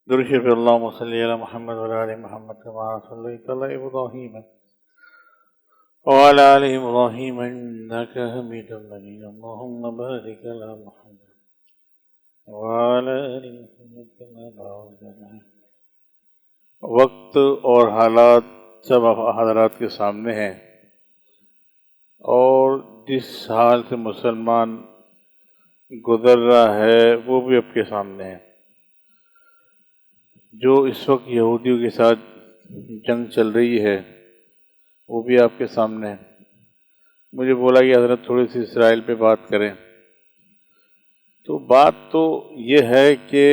درود شریف اللهم صل علی محمد وعلى آل محمد كما صليت على إبراهيم وعلى آل إبراهيم إنك حميد مجيد اللهم بارك على محمد وعلى آل محمد كما باركت على وقت اور حالات سب حضرات کے سامنے ہیں، اور جس حال سے مسلمان گزر رہا ہے وہ بھی آپ کے سامنے ہے۔ جو اس وقت یہودیوں کے ساتھ جنگ چل رہی ہے وہ بھی آپ کے سامنے ہے۔ مجھے بولا کہ حضرت تھوڑی سی اسرائیل پہ بات کریں، تو بات تو یہ ہے کہ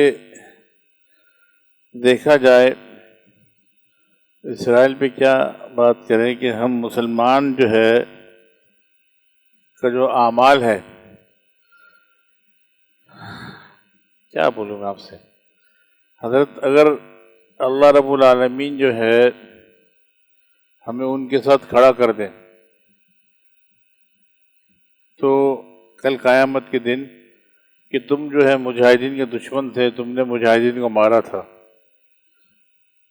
دیکھا جائے اسرائیل پہ کیا بات کریں کہ ہم مسلمان جو ہے کا جو اعمال ہے، کیا بولوں میں آپ سے حضرت، اگر اللہ رب العالمین جو ہے ہمیں ان کے ساتھ کھڑا کر دیں تو کل قیامت کے دن کہ تم جو ہے مجاہدین کے دشمن تھے، تم نے مجاہدین کو مارا تھا،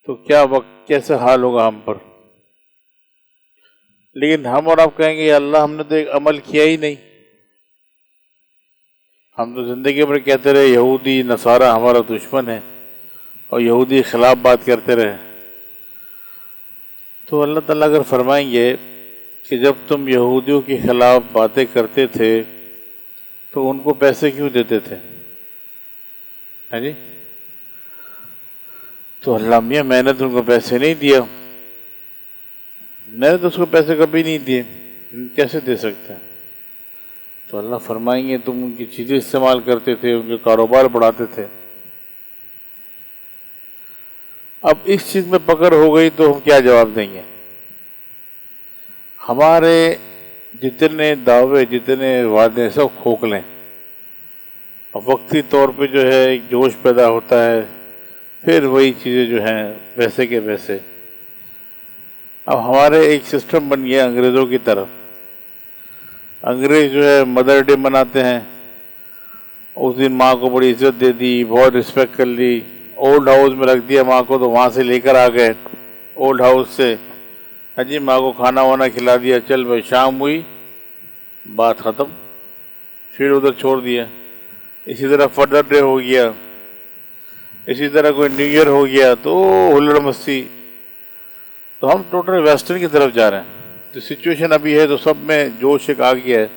تو کیا وقت کیسے حال ہوگا ہم پر۔ لیکن ہم اور آپ کہیں گے یا اللہ ہم نے تو ایک عمل کیا ہی نہیں، ہم تو زندگی بھر کہتے رہے یہودی نصارہ ہمارا دشمن ہے اور یہودی کے خلاف بات کرتے رہے۔ تو اللہ تعالیٰ اگر فرمائیں گے کہ جب تم یہودیوں کے خلاف باتیں کرتے تھے تو ان کو پیسے کیوں دیتے تھے؟ ہاں جی، تو اللہ میاں میں نے تو ان کو پیسے نہیں دیا، میں نے تو اس کو پیسے کبھی نہیں دیے، کیسے دے سکتے ہیں؟ تو اللہ فرمائیں گے تم ان کی چیزیں استعمال کرتے تھے، ان کے کاروبار بڑھاتے تھے۔ اب اس چیز میں پکڑ ہو گئی تو ہم کیا جواب دیں گے؟ ہمارے جتنے دعوے جتنے وعدے سب کھوکھلیں، اب وقتی طور پہ جو ہے ایک جوش پیدا ہوتا ہے، پھر وہی چیزیں جو ہیں ویسے کے ویسے۔ اب ہمارے ایک سسٹم بن گیا انگریزوں کی طرف، انگریز جو ہے مدر ڈے مناتے ہیں، اس دن ماں کو بڑی عزت دے دی، بہت رسپیکٹ کر لی، اولڈ ہاؤس میں رکھ دیا ماں کو، تو وہاں سے لے کر آ گئے اولڈ ہاؤس سے، ہاں جی ماں کو کھانا وانا کھلا دیا، چل بھائی شام ہوئی بات ختم، پھر ادھر چھوڑ دیا۔ اسی طرح فادر ڈے ہو گیا، اسی طرح کوئی نیو ایئر ہو گیا تو ہلڑ مستی۔ تو ہم ٹوٹل ویسٹرن کی طرف جا رہے ہیں، تو سچویشن ابھی ہے تو سب میں جوش ایک آ گیا ہے۔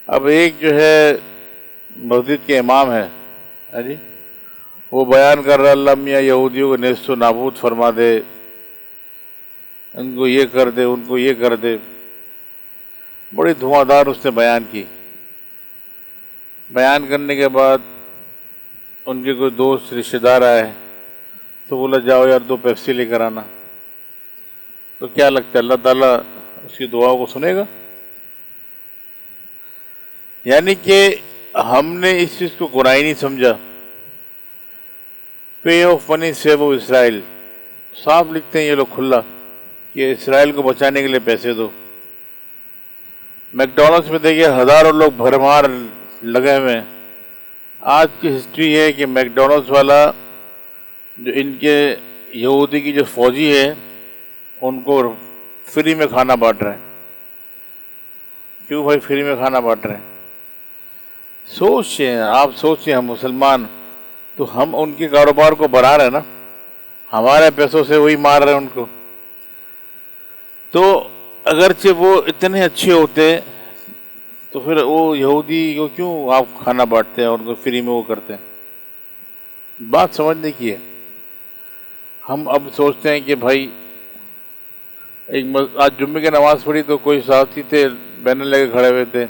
اب ایک جو ہے مسجد کے امام ہے، ہاں جی وہ بیان کر رہا اللہ میاں یہودیوں کو نیست و نابود فرما دے، ان کو یہ کر دے، ان کو یہ کر دے، بڑی دھواں دار اس نے بیان کی۔ بیان کرنے کے بعد ان کے کوئی دوست رشتہ دار آئے تو بولا جاؤ یار 2 پیپسی لے کر آنا۔ تو کیا لگتا ہے اللہ تعالیٰ اس کی دعا کو سنے گا؟ یعنی کہ ہم نے اس چیز کو قرآن نہیں سمجھا۔ پے آف منی سیو آف اسرائیل، صاف لکھتے ہیں یہ لوگ کھلا کہ اسرائیل کو بچانے کے لیے پیسے دو۔ میک ڈونلڈس میں دیکھیے ہزاروں لوگ بھرمار لگے ہوئے ہیں۔ آج کی ہسٹری ہے کہ میک ڈونلڈس والا جو ان کے یہودی کی جو فوجی ہے ان کو فری میں کھانا بانٹ رہے ہیں۔ کیوں بھائی فری میں کھانا بانٹ رہے ہیں؟ سوچیں، آپ سوچیں، ہم مسلمان تو ہم ان کے کاروبار کو بڑھا رہے ہیں نا، ہمارے پیسوں سے وہی مار رہے ہیں ان کو۔ تو اگرچہ وہ اتنے اچھے ہوتے تو پھر وہ یہودی کو کیوں آپ کھانا بانٹتے ہیں اور ان کو فری میں وہ کرتے ہیں؟ بات سمجھنے کی ہے۔ ہم اب سوچتے ہیں کہ بھائی آج جمعے کی نماز پڑھی تو کوئی ساتھی تھے بینر لے کے کھڑے ہوئے تھے،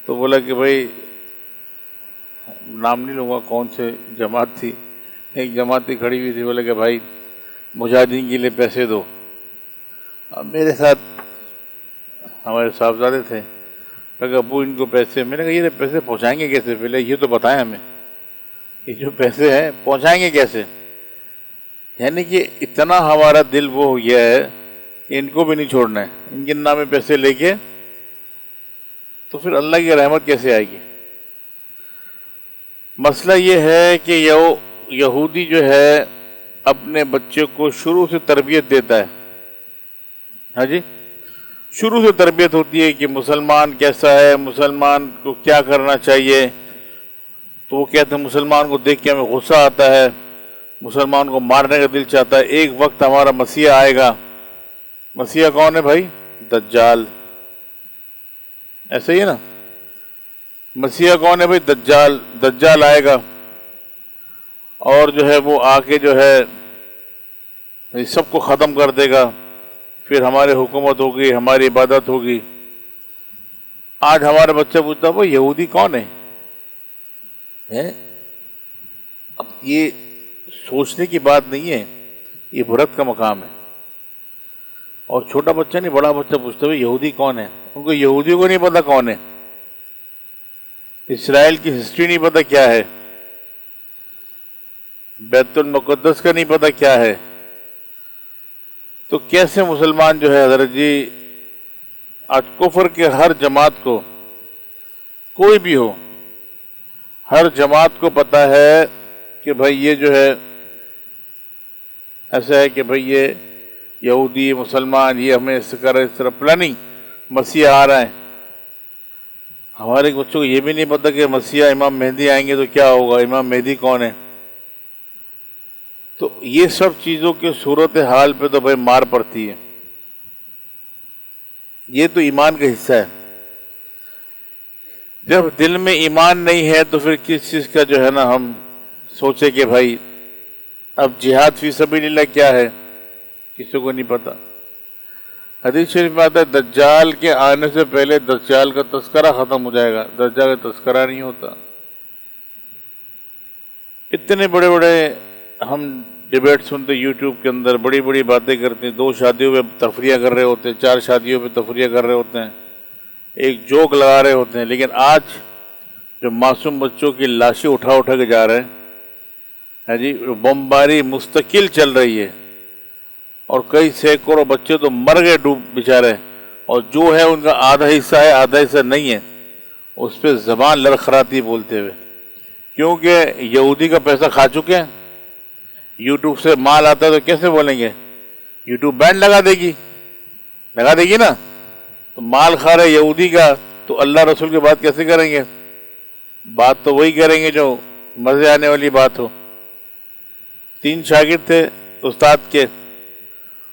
تو بولا کہ بھائی نام نہیں لوں گا کون سے جماعت تھی، ایک جماعت ہی کھڑی ہوئی تھی، بولے کہ بھائی مجاہدین کے لیے پیسے دو۔ اب میرے ساتھ ہمارے صاحبزادے تھے، کہ ابو ان کو پیسے، میں نے کہا یہ پیسے پہنچائیں گے کیسے؟ پہلے یہ تو بتائیں ہمیں، یہ جو پیسے ہیں پہنچائیں گے کیسے؟ یعنی کہ اتنا ہمارا دل وہ ہو گیا ہے کہ ان کو بھی نہیں چھوڑنا ہے، ان کے نام میں پیسے لے کے تو پھر اللہ کی رحمت کیسے آئے گی؟ مسئلہ یہ ہے کہ یہ یہودی جو ہے اپنے بچے کو شروع سے تربیت دیتا ہے، ہاں جی، شروع سے تربیت ہوتی ہے کہ مسلمان کیسا ہے، مسلمان کو کیا کرنا چاہیے. تو وہ کہتے ہیں مسلمان کو دیکھ کے ہمیں غصہ آتا ہے، مسلمان کو مارنے کا دل چاہتا ہے، ایک وقت ہمارا مسیح آئے گا. مسیح کون ہے بھائی؟ دجال. ایسا ہی ہے نا، مسیح کون ہے بھائی؟ دجال. دجال آئے گا اور جو ہے وہ آ کے جو ہے سب کو ختم کر دے گا، پھر ہماری حکومت ہوگی، ہماری عبادت ہوگی. آج ہمارا بچہ پوچھتا ہے وہ یہودی کون ہے؟ اب یہ سوچنے کی بات نہیں ہے، یہ برت کا مقام ہے. اور چھوٹا بچہ نہیں، بڑا بچہ پوچھتا ہے یہودی کون ہے. ان کو یہودیوں کو نہیں پتا کون ہے، اسرائیل کی ہسٹری نہیں پتا کیا ہے، بیت المقدس کا نہیں پتا کیا ہے. تو کیسے مسلمان جو ہے حضرت جی آج کفر کے ہر جماعت کو، کوئی بھی ہو، ہر جماعت کو پتا ہے کہ بھائی یہ جو ہے ایسا ہے کہ بھائی یہ یہودی مسلمان یہ ہمیں اس طرح پلاننگ مسیح آ رہا ہے. ہمارے بچوں کو یہ بھی نہیں پتا کہ مسیح امام مہدی آئیں گے تو کیا ہوگا، امام مہدی کون ہے. تو یہ سب چیزوں کے صورت حال پہ تو بھائی مار پڑتی ہے. یہ تو ایمان کا حصہ ہے. جب دل میں ایمان نہیں ہے تو پھر کس چیز کا جو ہے نا ہم سوچے کہ بھائی اب جہاد فی سبیل اللہ کیا ہے، کسی کو نہیں پتا. حدیث شریف میں آتا ہے دجال کے آنے سے پہلے دجال کا تذکرہ ختم ہو جائے گا. دجال کا تذکرہ نہیں ہوتا. اتنے بڑے بڑے ہم ڈیبیٹ سنتے یوٹیوب کے اندر، بڑی بڑی باتیں کرتے ہیں، 2 شادیوں پہ تفریح کر رہے ہوتے ہیں، 4 شادیوں پہ تفریح کر رہے ہوتے ہیں، ایک جوک لگا رہے ہوتے ہیں. لیکن آج جو معصوم بچوں کی لاشیں اٹھا کے جا رہے ہیں جی، بمباری مستقل چل رہی ہے اور کئی سینکڑوں بچے تو مر گئے ڈوب بیچارے، اور جو ہے ان کا آدھا حصہ ہے آدھا حصہ نہیں ہے. اس پہ زبان لڑکھڑاتی بولتے ہوئے، کیونکہ یہودی کا پیسہ کھا چکے ہیں. یوٹیوب سے مال آتا ہے تو کیسے بولیں گے؟ یوٹیوب بینڈ لگا دے گی نا. تو مال کھا رہے یہودی کا تو اللہ رسول کی بات کیسے کریں گے؟ بات تو وہی کریں گے جو مزے آنے والی بات ہو. 3 شاگرد تھے استاد کے،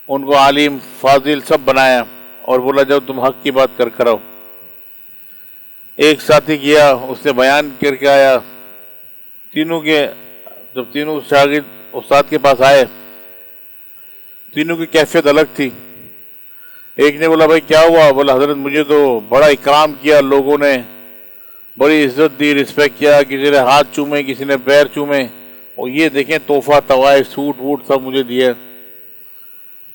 ان کو عالم فاضل سب بنایا اور بولا جب تم حق کی بات کر آؤ. ایک ساتھی گیا، اس نے بیان کر کے آیا. جب تینوں شاگرد استاد کے پاس آئے، تینوں کی کیفیت الگ تھی. ایک نے بولا بھائی کیا ہوا؟ بولا حضرت مجھے تو بڑا اکرام کیا لوگوں نے، بڑی عزت دی، رسپیکٹ کیا، کسی نے ہاتھ چومے، کسی نے پیر چومے، اور یہ دیکھیں تحفہ طوائف سوٹ ووٹ سب مجھے دیے.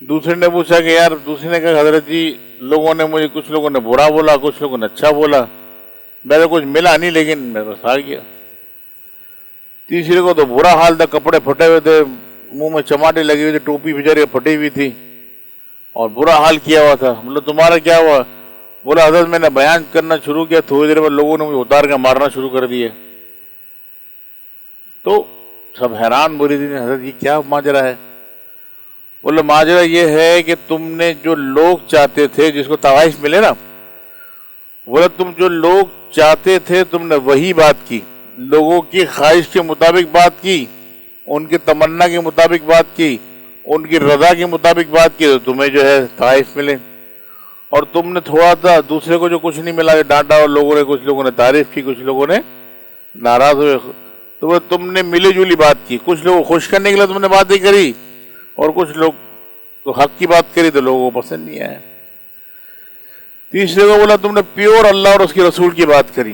دوسرے نے پوچھا کہ یار، دوسرے نے کہا حضرت جی لوگوں نے مجھے، کچھ لوگوں نے برا بولا، کچھ لوگوں نے اچھا بولا، میرے کچھ ملا نہیں لیکن میں بس آ گیا. تیسرے کو تو برا حال تھا، کپڑے پھٹے ہوئے تھے، منہ میں چماٹے لگی ہوئی تھی، ٹوپی بیچارے پھٹی ہوئی تھی اور برا حال کیا ہوا تھا. بولا تمہارا کیا ہوا؟ بولا حضرت میں نے بیان کرنا شروع کیا، تھوڑی دیر میں لوگوں نے مجھے اتار کے مارنا شروع کر دیے. تو سب حیران بولی تھی حضرت یہ کیا ماجرا ہے؟ بولے ماجرا یہ ہے کہ تم نے جو لوگ چاہتے تھے، جس کو طوائف ملے نا، بولے تم جو لوگ چاہتے تھے تم نے وہی بات کی، لوگوں کی خواہش کے مطابق بات کی، ان کی تمنا کے مطابق بات کی، ان کی رضا کے مطابق بات کی، تو تمہیں جو ہے طائف ملے. اور تم نے تھوڑا سا دوسرے کو جو کچھ نہیں ملا ڈانٹا، اور کچھ لوگوں نے تعریف کی، کچھ لوگوں نے ناراض ہوئے. تو تم نے ملی جلی بات کی، کچھ لوگوں کو خوش کرنے کے لیے تم نے باتیں کری، اور کچھ لوگ تو حق کی بات کری تو لوگوں کو پسند نہیں آیا. تیسرے کو بولا تم نے پیور اللہ اور اس کے رسول کی بات کری،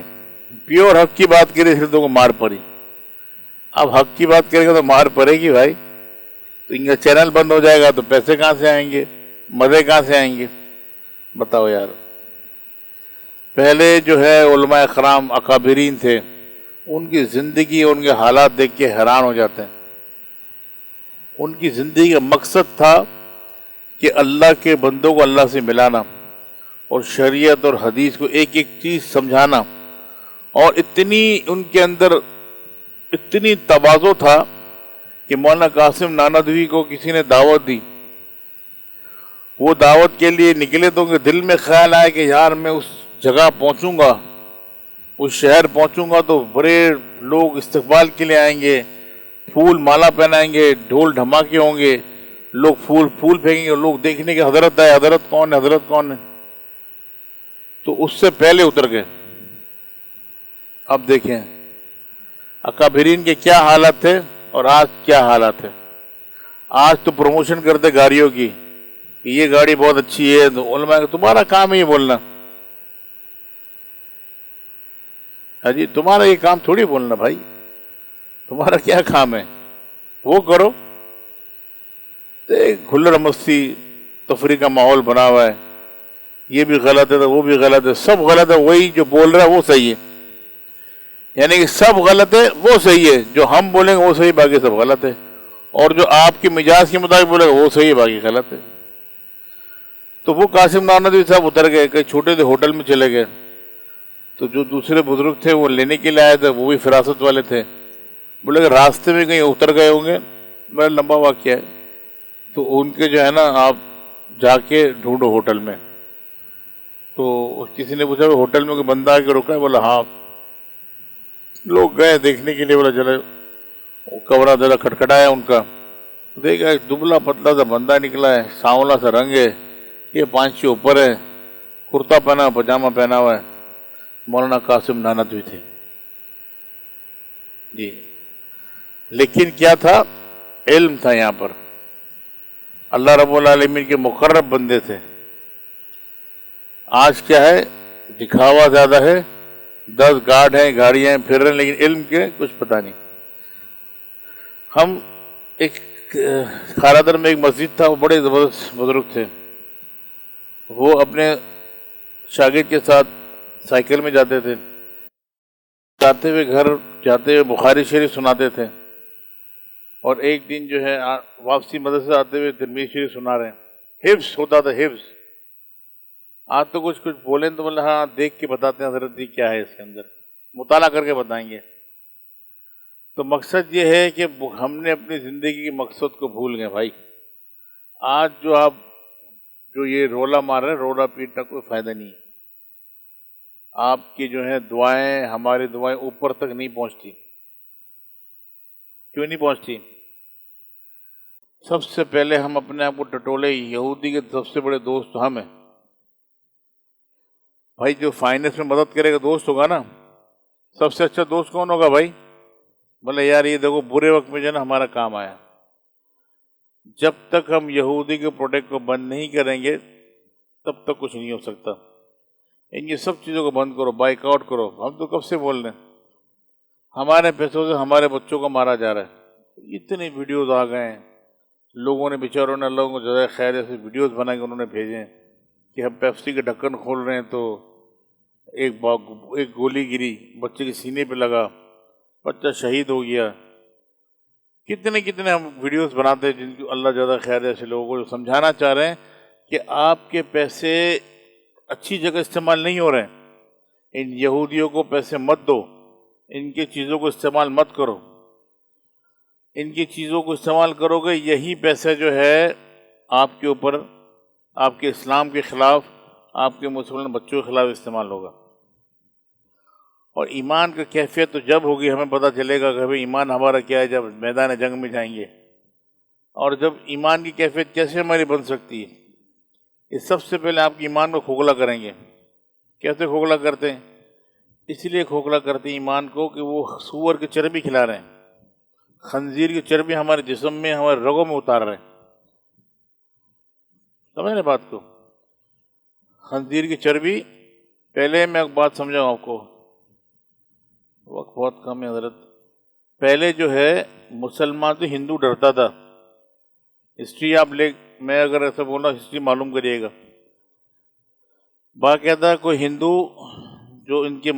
پیور حق کی بات کری، پھر تو کو مار پڑی. اب حق کی بات کرے گا تو مار پڑے گی بھائی، تو ان کا چینل بند ہو جائے گا تو پیسے کہاں سے آئیں گے، مزے کہاں سے آئیں گے؟ بتاؤ یار. پہلے جو ہے علماء اکرام اکابرین تھے، ان کی زندگی، ان کے حالات دیکھ کے حیران ہو جاتے ہیں. ان کی زندگی کا مقصد تھا کہ اللہ کے بندوں کو اللہ سے ملانا، اور شریعت اور حدیث کو ایک ایک چیز سمجھانا. اور اتنی ان کے اندر اتنی تواضع تھا کہ مولانا قاسم نانوتوی کو کسی نے دعوت دی. وہ دعوت کے لیے نکلے تو ان کے دل میں خیال آیا کہ یار میں اس جگہ پہنچوں گا، اس شہر پہنچوں گا تو بڑے لوگ استقبال کے لیے آئیں گے، پھول مالا پہنائیں گے، ڈھول ڈھماکے ہوں گے، لوگ پھول پھینگیں گے، لوگ دیکھنے کے حضرت آئے، حضرت کون ہے، حضرت کون ہے. تو اس سے پہلے اتر گئے. اب دیکھیں اکابرین کے کیا حالت تھے اور آج کیا حالت ہے. آج تو پروموشن کرتے گاڑیوں کی کہ یہ گاڑی بہت اچھی ہے، تو علماء کہ تمہارا کام ہے یہ بولنا. ہاں جی، تمہارا یہ کام تھوڑی بولنا بھائی، تمہارا کیا کام ہے وہ کرو. کھلر مستی تفریح کا ماحول بنا ہوا ہے، یہ بھی غلط ہے تو وہ بھی غلط ہے، سب غلط ہے، وہی جو بول رہا ہے وہ صحیح ہے. یعنی کہ سب غلط ہے وہ صحیح ہے، جو ہم بولیں گے وہ صحیح، باقی سب غلط ہے، اور جو آپ کے مزاج کے مطابق بولے گا وہ صحیح ہے، باقی غلط ہے. تو وہ قاسم نانوتوی صاحب اتر گئے، کئی چھوٹے سے ہوٹل میں چلے گئے. تو جو دوسرے بزرگ تھے وہ لینے کے لیے آئے تھے، وہ بھی فراست والے تھے. بولے کہ راستے میں کہیں اتر گئے ہوں گے، بڑا لمبا واقعہ ہے، تو ان کے جو ہے نا آپ جا کے ڈھونڈو ہوٹل میں. تو کسی نے پوچھا ہوٹل میں کوئی بندہ آ کے رکا ہے؟ بولا ہاں. لوگ گئے دیکھنے کے لیے، بولا چلے. کمرہ ذرا کھٹکھٹایا ان کا، دیکھا ایک دبلا پتلا سا بندہ نکلا ہے، سانولا سا رنگ ہے، یہ 5 اوپر ہے، کرتا پہنا پاجامہ پہنا ہوا ہے. مولانا قاسم نانوتوی تھے جی. لیکن کیا تھا؟ علم تھا. یہاں پر اللہ رب العالمین کے مقرب بندے تھے. آج کیا ہے؟ دکھاوا زیادہ ہے، 10 گارڈ ہیں، گاڑیاں پھر رہے ہیں، لیکن علم کے کچھ پتہ نہیں. ہم ایک خارادر میں ایک مسجد تھا، وہ بڑے زبردست بزرگ تھے. وہ اپنے شاگرد کے ساتھ سائیکل میں جاتے تھے، جاتے ہوئے گھر جاتے ہوئے بخاری شریف سناتے تھے. اور ایک دن جو ہے واپسی مدرسے سے آتے ہوئے ترمذی شریف سنا رہے ہیں. حفظ ہوتا تھا، حفظ. آج تو کچھ بولیں تو بولے ہاں دیکھ کے بتاتے ہیں حضرت جی کیا ہے اس کے اندر، مطالعہ کر کے بتائیں گے. تو مقصد یہ ہے کہ ہم نے اپنی زندگی کے مقصد کو بھول گئے بھائی. آج جو آپ جو یہ رولا مار رہے ہیں، رولا پیٹنا کوئی فائدہ نہیں ہے. آپ کی جو ہے دعائیں، ہماری دعائیں اوپر تک نہیں پہنچتی. کیوں نہیں پہنچتی؟ سب سے پہلے ہم اپنے آپ کو ٹٹولے، یہودی کے سب سے بڑے دوست ہم ہیں بھائی. جو فائنینس میں مدد کرے گا دوست ہوگا نا. سب سے اچھا دوست کون ہوگا بھائی؟ بولے یار یہ دیکھو برے وقت میں جو ہے نا ہمارا کام آیا. جب تک ہم یہودی کے پروڈکٹ کو بند نہیں کریں گے تب تک کچھ نہیں ہو سکتا. ان یہ سب چیزوں کو بند کرو، بائک آؤٹ کرو. ہم تو کب سے بول رہے ہیں، ہمارے پیسوں سے ہمارے بچوں کو مارا جا رہا ہے. اتنے ویڈیوز آ گئے ہیں، لوگوں نے بیچاروں نے، لوگوں کو جزائے خیر ایسے ویڈیوز بنا کے انہوں نے بھیجے کہ ہم پیپسی کے ڈھکن کھول رہے ہیں تو ایک گولی گری، بچے کے سینے پہ لگا، بچہ شہید ہو گیا. کتنے ہم ویڈیوز بناتے ہیں جن کو اللہ زیادہ خیر ایسے لوگوں کو جو سمجھانا چاہ رہے ہیں کہ آپ کے پیسے اچھی جگہ استعمال نہیں ہو رہے ہیں. ان یہودیوں کو پیسے مت دو، ان کی چیزوں کو استعمال مت کرو. ان کی چیزوں کو استعمال کرو گے یہی پیسے جو ہے آپ کے اوپر، آپ کے اسلام کے خلاف، آپ کے مسلمان بچوں کے خلاف استعمال ہوگا. اور ایمان کا کیفیت تو جب ہوگی ہمیں پتہ چلے گا کہ بھئی ایمان ہمارا کیا ہے، جب میدان جنگ میں جائیں گے. اور جب ایمان کی کیفیت کیسے ہماری بن سکتی ہے؟ یہ سب سے پہلے آپ کے ایمان کو کھوکھلا کریں گے. کیسے کھوکھلا کرتے ہیں؟ اس لیے کھوکھلا کرتے ہیں ایمان کو کہ وہ سور کی چربی کھلا رہے ہیں، خنزیر کی چربی ہمارے جسم میں، ہمارے رگوں میں اتار رہے ہیں. سمجھ رہے بات کو؟ خنزیر کی چربی. پہلے میں ایک بات سمجھاؤں آپ کو، وقت بہت کم ہے حضرت. پہلے جو ہے مسلمان تو ہندو ڈرتا تھا. ہسٹری آپ میں اگر ایسا بولنا ہسٹری معلوم کریے گا. باقاعدہ کوئی ہندو جو ان کے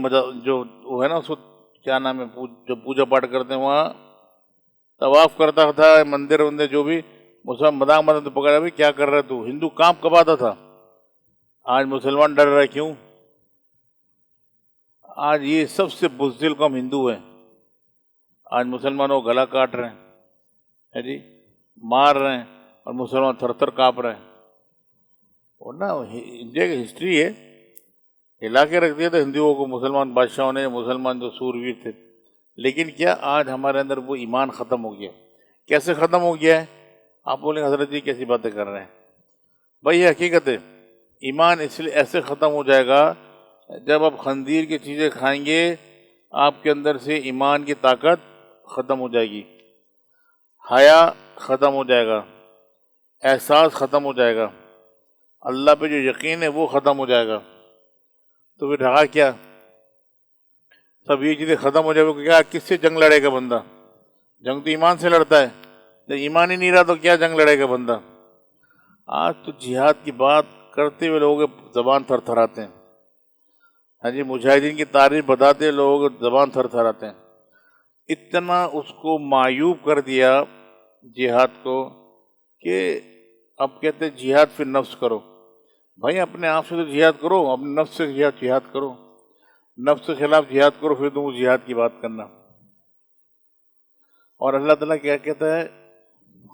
جو وہ ہے نا اس کو کیا نام ہے، جو پوجا پاٹ کرتے ہیں وہاں طواف کرتا تھا، مندر جو بھی مسلمان مداح تو پکڑا بھائی کیا کر رہا ہے تو، ہندو کانپ کپاتا تھا. آج مسلمان ڈر رہا ہے. کیوں؟ آج یہ سب سے بزدل قوم ہندو ہیں. آج مسلمانوں کو گلا کاٹ رہے ہیں. ہے جی، مار رہے ہیں اور مسلمان تھر تھر کانپ رہے ہیں. ورنہ انڈیا کی ہسٹری ہے، ہلا کے رکھ دیا تھا ہندوؤں کو مسلمان بادشاہوں نے، مسلمان جو سورویر تھے. لیکن کیا آج ہمارے اندر وہ ایمان ختم ہو گیا؟ کیسے ختم ہو گیا ہے؟ آپ بولیں حضرت جی کیسی باتیں کر رہے ہیں؟ بھائی یہ حقیقت ہے. ایمان اس لیے ایسے ختم ہو جائے گا جب آپ خنزیر کی چیزیں کھائیں گے، آپ کے اندر سے ایمان کی طاقت ختم ہو جائے گی، حیا ختم ہو جائے گا، احساس ختم ہو جائے گا، اللہ پہ جو یقین ہے وہ ختم ہو جائے گا. تو پھر رہا کیا؟ سب یہ چیزیں ختم ہو جائے گا. کیا کس سے جنگ لڑے گا بندہ؟ جنگ تو ایمان سے لڑتا ہے. جب ایمان ہی نہیں رہا تو کیا جنگ لڑے گا بندہ؟ آج تو جہاد کی بات کرتے ہوئے لوگوں کے زبان تھر تھراتے ہیں. ہاں جی، مجاہدین کی تعریف بتاتے لوگ زبان تھر تھراتے ہیں. اتنا اس کو معیوب کر دیا جہاد کو کہ اب کہتے ہیں جہاد فی نفس کرو. بھائی اپنے آپ سے تو جہاد کرو، اپنے نفس سے جہاد کرو، نفس کے خلاف جہاد کرو، پھر تم اس جہاد کی بات کرنا. اور اللہ تعالیٰ کیا کہتا ہے؟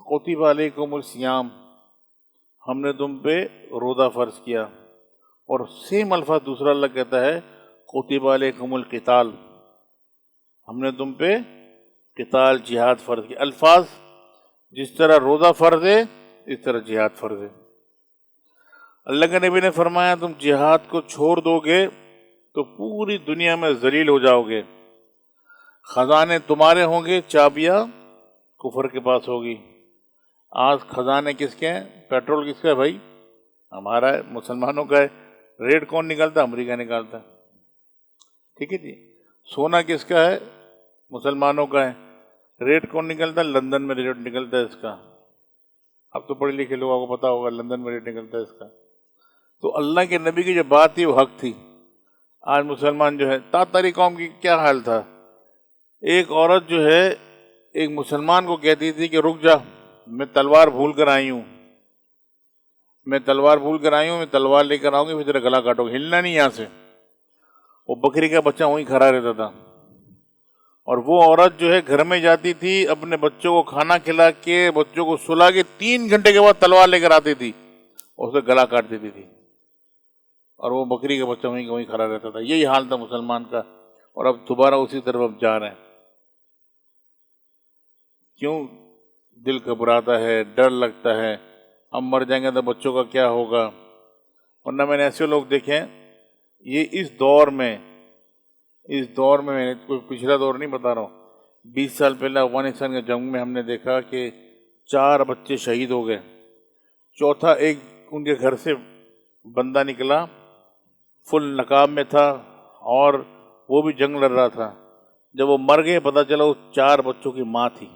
کتب علیکم الصیام، ہم نے تم پہ روزہ فرض کیا. اور سیم الفاظ دوسرا اللہ کہتا ہے کتب علیکم القتال، ہم نے تم پہ قتال جہاد فرض کیا. الفاظ جس طرح روزہ فرض ہے اس طرح جہاد فرض ہے. اللہ کے نبی نے فرمایا تم جہاد کو چھوڑ دو گے تو پوری دنیا میں ذلیل ہو جاؤ گے، خزانے تمہارے ہوں گے، چابیاں کفر کے پاس ہوگی. آج خزانے کس کے ہیں؟ پیٹرول کس کا ہے بھائی؟ ہمارا ہے، مسلمانوں کا ہے. ریٹ کون نکالتا؟ امریکہ نکالتا ہے. ٹھیک ہے جی. سونا کس کا ہے؟ مسلمانوں کا ہے. ریٹ کون نکلتا ہے؟ لندن میں ریٹ نکلتا ہے اس کا. اب تو پڑھے لکھے لوگوں کو پتا ہوگا لندن میں ریٹ نکلتا ہے اس کا. تو اللہ کے نبی کی جو بات تھی وہ حق تھی. آج مسلمان جو ہے، تاتاری قوم کی کیا حال تھا؟ ایک عورت جو ہے ایک مسلمان کو کہتی تھی کہ رک جا، میں تلوار بھول کر آئی ہوں، میں تلوار بھول کر آئی ہوں، میں تلوار لے کر آؤں گی، پھر تیرا گلا کاٹوں گی، ہلنا نہیں یہاں سے. وہ بکری کا بچہ وہیں کھڑا رہتا تھا. اور وہ عورت جو ہے گھر میں جاتی تھی، اپنے بچوں کو کھانا کھلا کے بچوں کو سلا کے 3 گھنٹے کے بعد تلوار لے کر آتی تھی اور اسے گلا کاٹ دیتی تھی. اور وہ بکری کا بچہ وہیں کھڑا رہتا تھا. یہی حال تھا مسلمان کا. اور اب دوبارہ اسی طرف اب جا رہے ہیں. کیوں؟ دل گھبراتا ہے، ڈر لگتا ہے ہم مر جائیں گے تو بچوں کا کیا ہوگا. ورنہ میں نے ایسے لوگ دیکھے ہیں، یہ اس دور میں میں نے کوئی پچھلا دور نہیں بتا رہا ہوں، 20 سال پہلے افغانستان کے جنگ میں ہم نے دیکھا کہ 4 بچے شہید ہو گئے. چوتھا ایک ان کے گھر سے بندہ نکلا، فل نقاب میں تھا اور وہ بھی جنگ لڑ رہا تھا. جب وہ مر گئے پتہ چلا وہ 4 بچوں کی ماں تھی،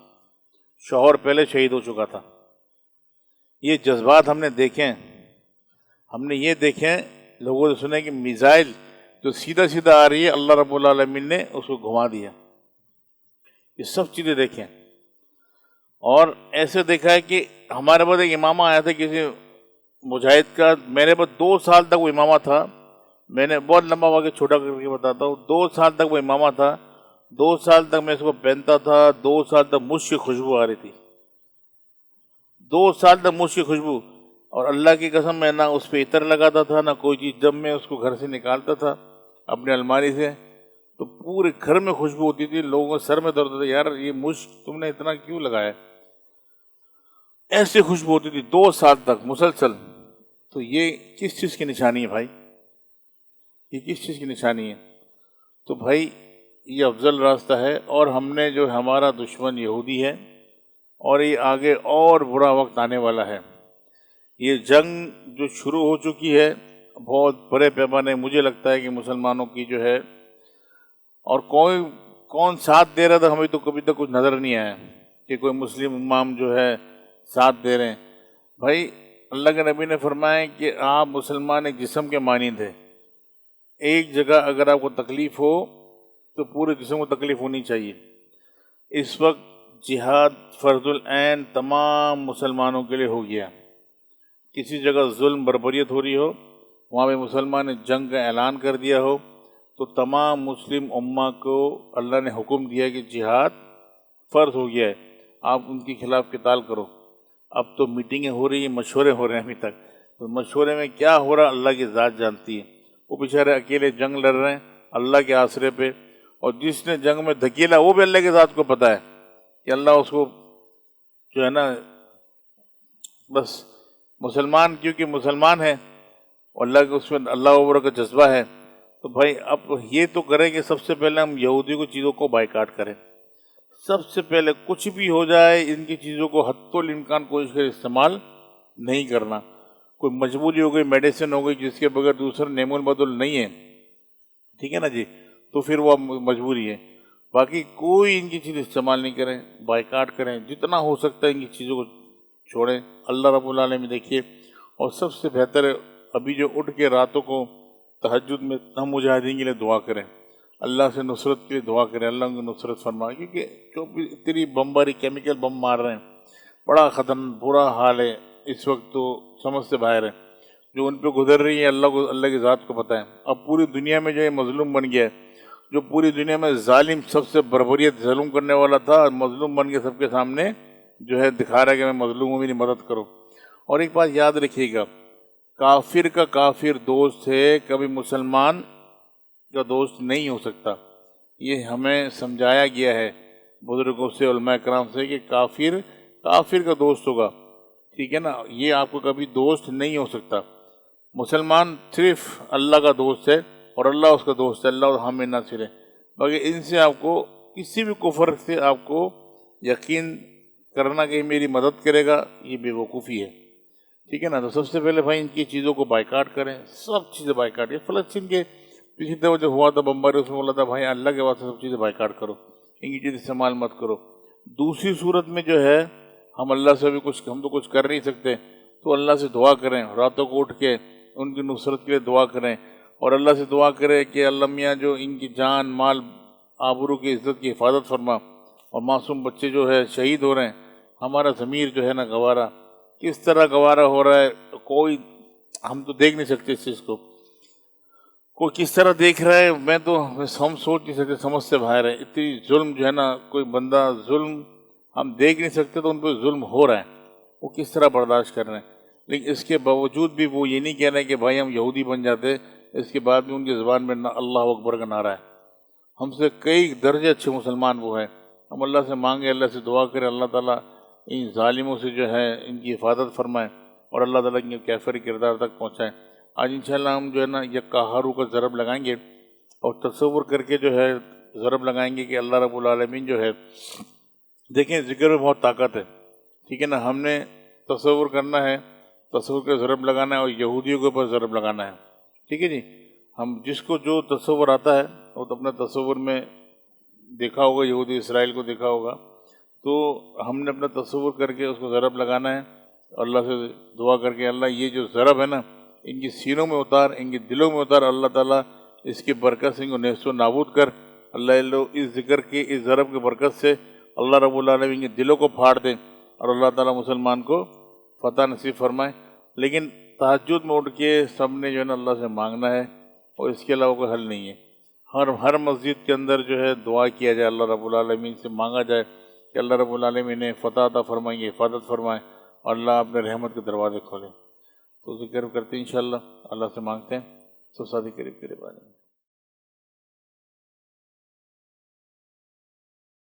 شوہر پہلے شہید ہو چکا تھا. یہ جذبات ہم نے دیکھے ہیں. ہم نے یہ دیکھیں لوگوں سے سنے کہ میزائل جو سیدھا سیدھا آ رہی ہے اللہ رب العالمین نے اس کو گھما دیا. یہ سب چیزیں دیکھیں. اور ایسے دیکھا ہے کہ ہمارے پاس ایک امامہ آیا تھا کسی مجاہد کا، میرے پاس 2 سال تک وہ امامہ تھا. میں نے بہت لمبا واقعہ چھوٹا کر کے بتاتا ہوں. 2 سال تک وہ امامہ تھا. 2 سال تک میں اس کو پہنتا تھا. 2 سال تک مجھ کی خوشبو آ رہی تھی. 2 سال تک مجھ کی خوشبو. اور اللہ کی قسم میں نہ اس پہ عطر لگاتا تھا نہ کوئی چیز. جب میں اس کو گھر سے نکالتا تھا اپنے الماری سے تو پورے گھر میں خوشبو ہوتی تھی. لوگوں کے سر میں درد ہوتا تھا، یار یہ مشک تم نے اتنا کیوں لگایا؟ ایسے خوشبو ہوتی تھی 2 سال تک مسلسل. تو یہ کس چیز کی نشانی ہے بھائی؟ یہ کس چیز کی نشانی ہے؟ تو بھائی یہ افضل راستہ ہے. اور ہم نے جو ہمارا دشمن یہودی ہے اور یہ آگے اور برا وقت آنے والا ہے. یہ جنگ جو شروع ہو چکی ہے بہت بڑے پیمانے، مجھے لگتا ہے کہ مسلمانوں کی جو ہے، اور کون ساتھ دے رہا تھا ہمیں تو کبھی تک کچھ نظر نہیں آیا کہ کوئی مسلم امام جو ہے ساتھ دے رہے ہیں. بھائی اللہ کے نبی نے فرمایا کہ آپ مسلمان ایک جسم کے مانند ہیں. ایک جگہ اگر آپ کو تکلیف ہو تو پورے جسم کو تکلیف ہونی چاہیے. اس وقت جہاد فرض العین تمام مسلمانوں کے لیے ہو گیا. کسی جگہ ظلم بربریت ہو رہی ہو، وہاں پہ مسلمان نے جنگ کا اعلان کر دیا ہو تو تمام مسلم امہ کو اللہ نے حکم دیا کہ جہاد فرض ہو گیا ہے. آپ ان کے خلاف قتال کرو۔ اب تو میٹنگیں ہو رہی ہیں، مشورے ہو رہے ہیں ابھی تک، تو مشورے میں کیا ہو رہا اللہ کی ذات جانتی ہے۔ وہ بیچارے اکیلے جنگ لڑ رہے ہیں اللہ کے آسرے پہ، اور جس نے جنگ میں دھکیلا وہ بھی اللہ کی ذات کو پتہ ہے کہ اللہ اس کو جو ہے نا، بس مسلمان کیونکہ مسلمان ہے اور اللہ کے اس میں اللہ اکبر کا جذبہ ہے، تو بھائی اب یہ تو کریں کہ سب سے پہلے ہم یہودی کو چیزوں کو بائیکاٹ کریں۔ سب سے پہلے کچھ بھی ہو جائے ان کی چیزوں کو حتی الامکان کوشش کرے استعمال نہیں کرنا۔ کوئی مجبوری ہو گئی، میڈیسن ہو گئی جس کے بغیر دوسرا نعم البدل نہیں ہے، ٹھیک ہے نا جی، تو پھر وہ مجبوری ہے۔ باقی کوئی ان کی چیز استعمال نہیں کریں، بائیکاٹ کریں، جتنا ہو سکتا ہے ان کی چیزوں کو چھوڑیں۔ اللہ رب العالمین دیکھیے، اور سب سے بہتر ہے ابھی جو اٹھ کے راتوں کو تہجد میں ہم مجاہدین کے لیے دعا کریں، اللہ سے نصرت کے لیے دعا کریں، اللہ ان کی نصرت فرمائے، کیونکہ جو اتنی بمباری کیمیکل بم مار رہے ہیں، بڑا خطرناک برا حال ہے اس وقت، تو سمجھ سے باہر ہے جو ان پہ گزر رہی ہے، اللہ کو اللہ کی ذات کو پتہ ہے۔ اب پوری دنیا میں جو یہ مظلوم بن گیا ہے، جو پوری دنیا میں ظالم سب سے بربریت ظلم کرنے والا تھا، مظلوم بن کے سب کے سامنے جو ہے دکھا رہا ہے کہ میں مظلوم ہوں، میری مدد کرو۔ اور ایک بات یاد رکھیے گا، کافر کا کافر دوست ہے، کبھی مسلمان کا دوست نہیں ہو سکتا۔ یہ ہمیں سمجھایا گیا ہے بزرگوں سے، علماء کرام سے، کہ کافر کافر کا دوست ہوگا، ٹھیک ہے نا، یہ آپ کو کبھی دوست نہیں ہو سکتا۔ مسلمان صرف اللہ کا دوست ہے اور اللہ اس کا دوست ہے، اللہ اور ہم نہ سرے، باقی ان سے آپ کو کسی بھی کفر سے آپ کو یقین کرنا کہ میری مدد کرے گا، یہ بے وقوفی ہے، ٹھیک ہے نا۔ تو سب سے پہلے بھائی ان کی چیزوں کو بائیکاٹ کریں، سب چیزیں بائیکاٹ۔ یہ فلسطین کے پچھلی دفعہ جو ہوا تھا بمباری، اس میں بولا تھا بھائی اللہ کے واسطے سب چیزیں بائیکاٹ کرو، ان کی چیز استعمال مت کرو۔ دوسری صورت میں جو ہے ہم اللہ سے بھی کچھ، ہم تو کچھ کر نہیں سکتے، تو اللہ سے دعا کریں، راتوں کو اٹھ کے ان کی نصرت کے لیے دعا کریں، اور اللہ سے دعا کریں کہ اللہ میاں جو ان کی جان مال آبرو کی عزت کی حفاظت فرما، اور معصوم بچے جو ہے شہید ہو رہے ہیں، ہمارا ضمیر جو ہے نا گوارا، کس طرح گوارا ہو رہا ہے، کوئی ہم تو دیکھ نہیں سکتے اس چیز کو، کوئی کس طرح دیکھ رہا ہے، میں تو ہم سوچ نہیں سکتے، سمجھ سے باہر ہے۔ اتنی ظلم جو ہے نا، کوئی بندہ ظلم ہم دیکھ نہیں سکتے تو ان پہ ظلم ہو رہا ہے، وہ کس طرح برداشت کر رہے ہیں، لیکن اس کے باوجود بھی وہ یہ نہیں کہہ رہے کہ بھائی ہم یہودی بن جاتے، اس کے بعد بھی ان کی زبان میں اللہ اکبر کا نعرہ ہے۔ ہم سے کئی درجے اچھے مسلمان وہ ہیں، ہم اللہ سے مانگے، اللہ سے دعا کریں، اللہ تعالیٰ ان ظالموں سے جو ہے ان کی حفاظت فرمائے، اور اللہ تعالیٰ ان کے کیفر کردار تک پہنچائیں۔ آج انشاءاللہ ہم جو ہے نا یہ قہارو کا ضرب لگائیں گے، اور تصور کر کے جو ہے ضرب لگائیں گے کہ اللہ رب العالمین جو ہے، دیکھیں ذکر میں بہت طاقت ہے، ٹھیک ہے نا، ہم نے تصور کرنا ہے، تصور کا ضرب لگانا ہے، اور یہودیوں کے اوپر ضرب لگانا ہے، ٹھیک ہے جی۔ ہم جس کو جو تصور آتا ہے وہ تو اپنے تصور میں دیکھا ہوگا، یہودی اسرائیل کو دیکھا ہوگا، تو ہم نے اپنا تصور کر کے اس کو ضرب لگانا ہے، اللہ سے دعا کر کے اللہ یہ جو ضرب ہے نا ان کی سینوں میں اتار، ان کے دلوں میں اتار، اللہ تعالیٰ اس کی برکت سے ان کو نیست و نابود کر، اللہ اس ذکر کی اس ضرب کی برکت سے اللہ رب العالمین کے دلوں کو پھاڑ دیں، اور اللہ تعالیٰ مسلمان کو فتح نصیب فرمائے۔ لیکن تہجد میں اٹھ کے سب نے جو ہے نا اللہ سے مانگنا ہے، اور اس کے علاوہ کوئی حل نہیں ہے۔ ہر مسجد کے اندر جو ہے دعا کیا جائے، اللہ رب العالمین سے مانگا جائے کہ اللہ رب العالمین نے فتح عطا فرمائیں گے، حفاظت فرمائے، اور اللہ اپنے رحمت کے دروازے کھولے۔ تو ذکر کرتے ہیں انشاءاللہ، اللہ سے مانگتے ہیں، سب ساتھی قریب قریب آ جائیں۔